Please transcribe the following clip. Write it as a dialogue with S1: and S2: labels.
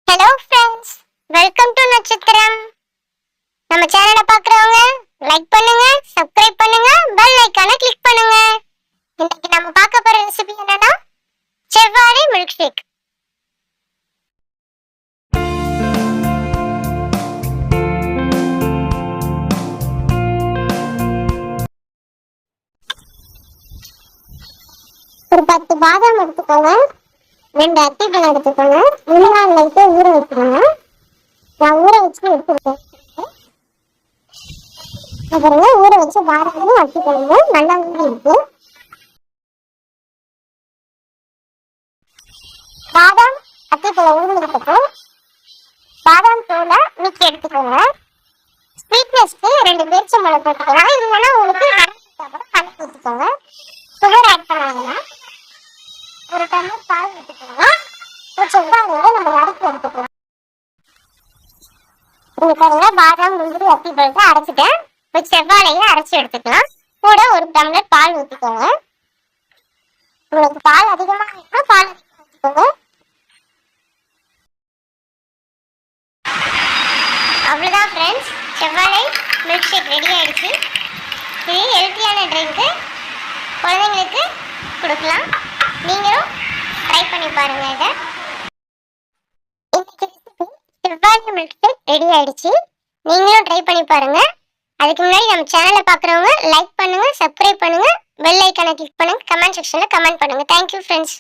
S1: Hello friends, welcome to நட்சத்திரம். நம்ம சேனலை பார்க்குறவங்க லைக் பண்ணுங்க, சப்ஸ்கிரைப் பண்ணுங்க, பெல் ஐகானை கிளிக் பண்ணுங்க. இன்னைக்கு நம்ம பார்க்க போற ரெசிபி என்னன்னா செவ்வாழை மில்க் ஷேக். ஒரு 10 பாதாம் எடுத்துக்கோங்க, 2 அத்திப்பழம் எடுத்துக்கோங்க, முன்னாள் லைட்டை ஊற வச்சுக்கோங்க. நான் ஊற வச்சு எடுத்துருக்கேன். அப்புறம் ஊற வச்சு பாதாமும் அத்திப்பழமும் நல்லா ஊறி இருக்கு. பாதாம் அத்திப்பழம் ஊறினதுக்கப்புறம் பாதாம் தூளை மிக்சி எடுத்துக்கோங்க. ஸ்வீட்னஸ்க்கு 2 பேரிச்சம்பழம் போட்டுக்கலாம். இல்லைன்னா உங்களுக்கு கணக்கு ஊற்றிக்கோங்க. சுகர் ஆட் பண்ணாங்கன்னா ஒரு டம்ளர் பால் ஊற்றிக்கோங்க. ஒரு செவ்வாழையை நம்ம வறுத்து எடுத்துக்கலாம். உங்களுக்கு பாதாம் முந்திரி அத்திப்பழத்தை அரைச்சிட்டேன். ஒரு செவ்வாழையை அரைச்சி எடுத்துக்கலாம். கூட ஒரு டம்ளர் பால் ஊற்றிக்கோங்க. உங்களுக்கு பால் அதிகமாக வேணும்னா பால் அதிகமாக ஊற்றிக்கோங்க. அவ்வளோதான் ஃப்ரெண்ட்ஸ், செவ்வாழை மில்க் ஷேக் ரெடி ஆகிடுச்சு. இது ஹெல்த்தியான ட்ரிங்க்கு, குழந்தைங்களுக்கு கொடுக்கலாம். நீங்களும் ட்ரை பண்ணி பாருங்கள். இதை இன்னைக்கு ரெசிபி செவ்வாழை மில்க் ஷேக் ரெடி ஆகிடுச்சு. நீங்களும் ட்ரை பண்ணி பாருங்கள். அதுக்கு முன்னாடி நம்ம சேனலை பார்க்குறவங்க லைக் பண்ணுங்கள், சப்ஸ்கிரைப் பண்ணுங்கள், பெல் ஐக்கானை கிளிக் பண்ணுங்கள், கமெண்ட் செக்ஷனில் கமெண்ட் பண்ணுங்கள். Thank you friends.